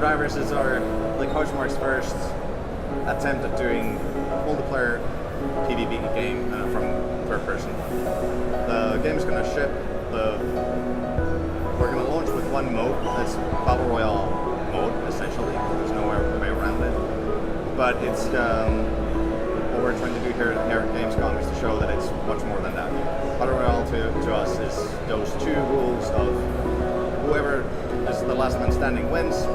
Stormdivers is our, Housemarque's first attempt at doing multiplayer PvP game from third person. The game is going to ship. We're going to launch with one mode. That's Battle Royale mode, essentially. There's no way around it. But it's what we're trying to do here at Gamescom is to show that it's much more than that. Battle Royale to us is those two rules of whoever is the last man standing wins,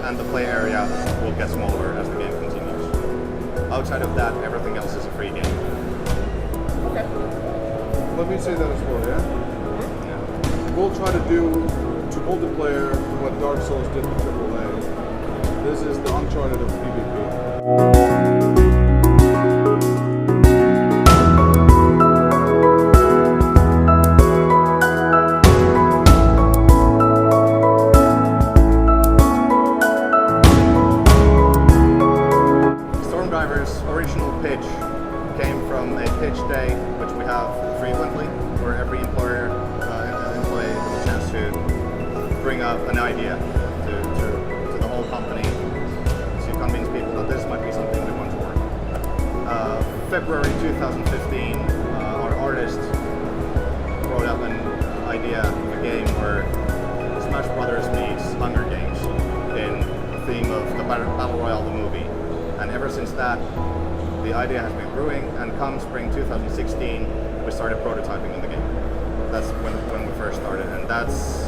and the play area will get smaller as the game continues. Outside of that, everything else is a free game. Okay. Let me say that as well, yeah? We'll try to do to multiplayer what Dark Souls did to AAA. This is the Uncharted of PvP. Stormdivers' original pitch came from a pitch day, which we have frequently, where every employee has a chance to bring up an idea to the whole company to convince people that this might be something we want to work on. February 2015, our artist wrote up an idea, a game where Smash Brothers meets Hunger Games in the theme of the Battle Royale, the movie. And ever since that, the idea has been brewing, and come spring 2016, we started prototyping on the game. That's when we first started, and that's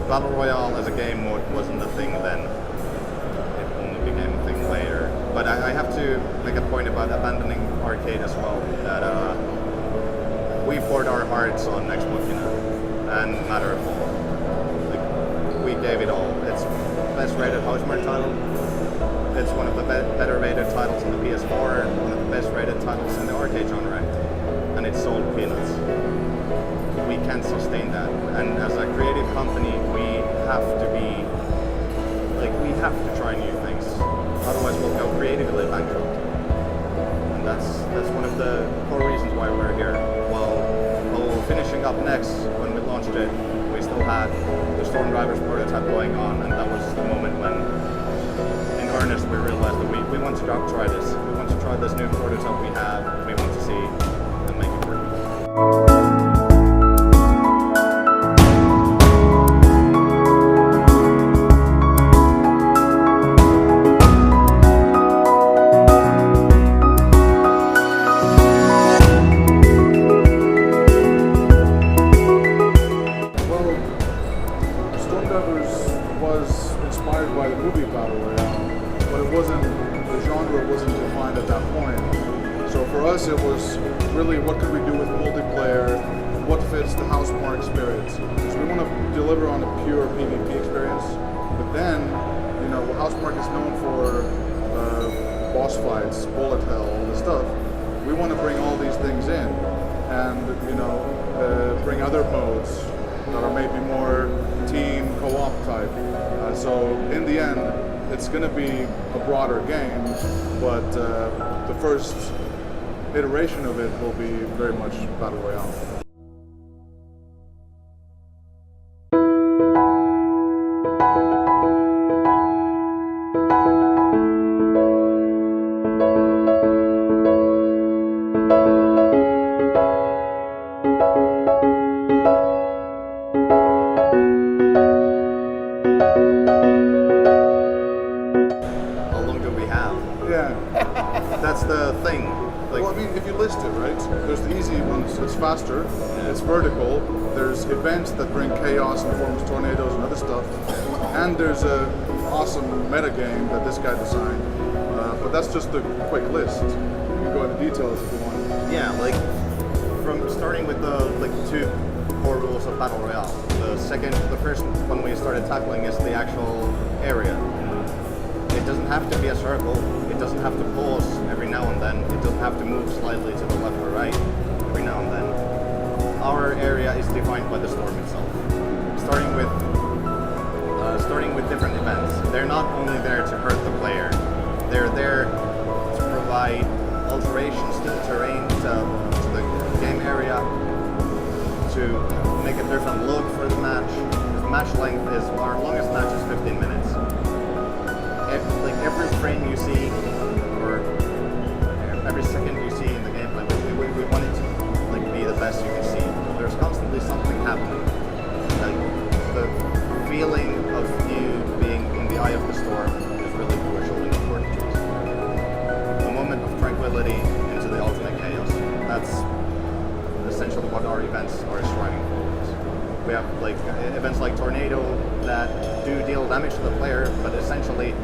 Battle Royale as a game mode wasn't a thing then. It only became a thing later. But I have to make a point about abandoning arcade as well. That we poured our hearts on Ex Machina and Matter of Fall. We gave it all. It's best rated Housemarque title. It's one of the better rated titles on the PS4, one of the best rated titles in the arcade genre, and it sold peanuts. We can't sustain that, and as a creative company, we have to try new things. Otherwise, we'll go creatively bankrupt, and that's one of the core reasons why we're here. While finishing up next, when we launched it, we still had the Stormdivers prototype going on, and that was the moment when, in earnest, we realized that we want to try this. We want to try this new prototype we have. We want to see and make it work. It was really what could we do with multiplayer, what fits the Housemarque experience. So we want to deliver on a pure PvP experience, but then, Housemarque is known for boss fights, bullet hell, all this stuff. We want to bring all these things in and, bring other modes that are maybe more team co-op type. So in the end, it's going to be a broader game, but the first iteration of it will be very much Battle Royale. How long do we have? Yeah. That's the thing. Well, I mean, if you list it, right? There's the easy ones. It's faster. It's vertical. There's events that bring chaos in the form of tornadoes and other stuff. And there's a awesome meta game that this guy designed. But that's just a quick list. You can go into details if you want. Yeah, from starting with the two core rules of Battle Royale. The first one we started tackling is the actual area. It doesn't have to be a circle. It doesn't have to pause every now and then. It doesn't have to move slightly to the left or right every now and then. Our area is defined by the storm itself. Starting with different events. They're not only there to hurt the player. They're there to provide alterations to the terrain, to the game area, to make a different look for the match. The match length is, our longest match is 15 minutes. player, but essentially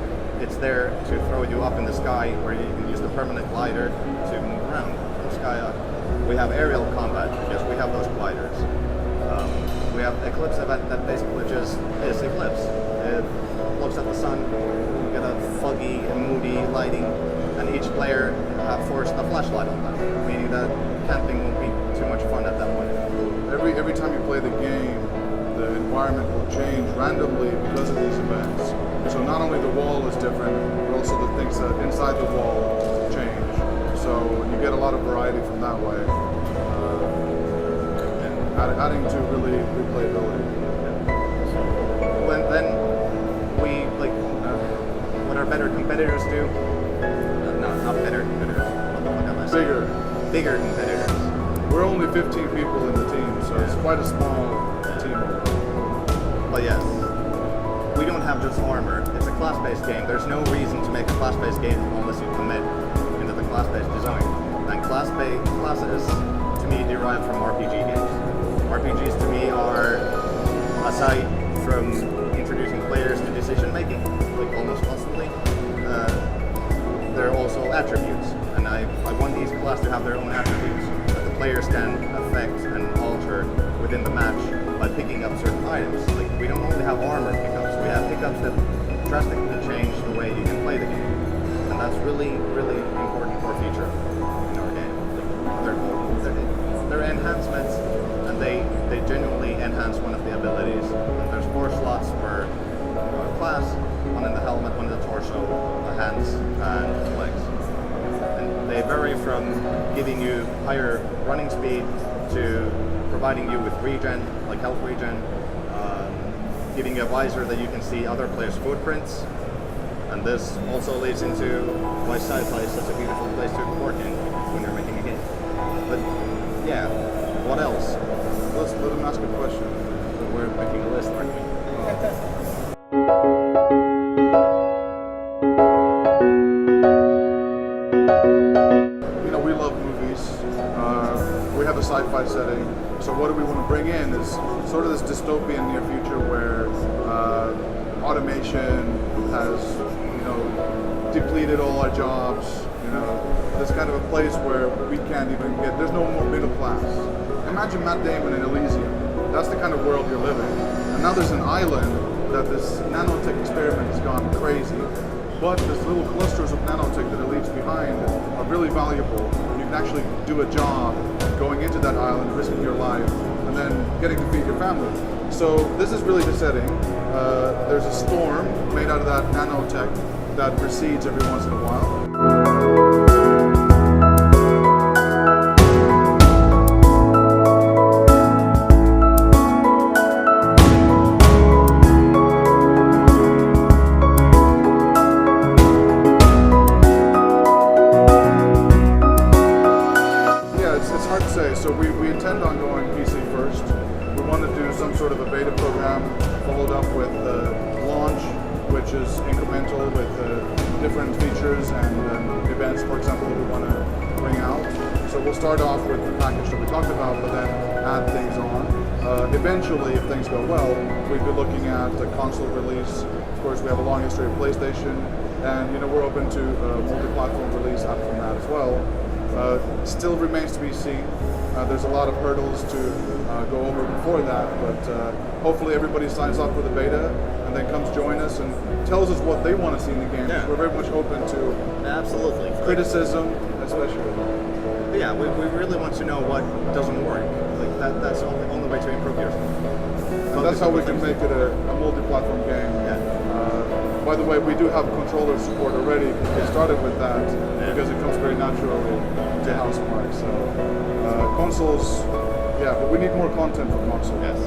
it's there to throw you up in the sky, where you can use the permanent glider to move around from sky up. We have aerial combat, because we have those gliders. We have Eclipse event that basically just is Eclipse. It looks at the sun, you get a foggy and moody lighting, and each player forced a flashlight on them, meaning that camping won't be too much fun at that point. Every time you play the game, the environment will change randomly because of these events. So not only the wall is different, but also the things that inside the wall change. So you get a lot of variety from that way. Adding to really replayability. Then we what our better competitors do. No, not better competitors. What the fuck am I saying? Bigger competitors. We're only 15 people in the team, so it's quite a small team. But yes, we don't have just armor. It's a class-based game. There's no reason to make a class-based game unless you commit into the class-based design. And classes to me derive from RPG games. RPGs to me are, aside from introducing players to decision making, like almost constantly, they're also attributes. And I want these classes to have their own attributes that the players can affect and alter within the match by picking up certain items. Like, we don't only have armor pickups, we have pickups that drastically change the way you can play the game. And that's really, really important core feature in our game. They're enhancements, and they genuinely enhance one of the abilities. And there's 4 slots per class, one in the helmet, one in the torso, the hands, and legs. And they vary from giving you higher running speed to providing you with regen, like health regen, giving you a visor that you can see other players' footprints. And this also leads into why sci-fi is such a beautiful place to work in when you're making a game. But yeah, what else? Let's let him ask a question. We're making a list, aren't we? You know, we love movies. We have a sci-fi setting. So what do we want to bring in is sort of this dystopian near future where automation has, depleted all our jobs. This kind of a place where we can't even there's no more middle class. Imagine Matt Damon in Elysium. That's the kind of world you're living. And now there's an island that this nanotech experiment has gone crazy. But these little clusters of nanotech that it leaves behind are really valuable. You can actually do a job going into that island, risking your life, and then getting to feed your family. So this is really the setting. There's a storm made out of that nanotech that recedes every once in a while. So we intend on going PC first. We want to do some sort of a beta program followed up with the launch, which is incremental with different features and events, for example, we want to bring out. So we'll start off with the package that we talked about, but then add things on. Eventually, if things go well, we'd be looking at a console release. Of course, we have a long history of PlayStation, and we're open to multi-platform release out from that as well. Still remains to be seen. There's a lot of hurdles to go over before that, but hopefully everybody signs up for the beta and then comes join us and tells us what they want to see in the game. Yeah. We're very much open to Absolutely. criticism, especially. Yeah, we really want to know what doesn't work. Like that's the only way to improve yourself. And that's how we can make it a multi-platform game. Yeah. By the way, we do have controller support already. We started with that because it comes very naturally to Housemarque. So consoles, yeah, but we need more content for consoles. Yes.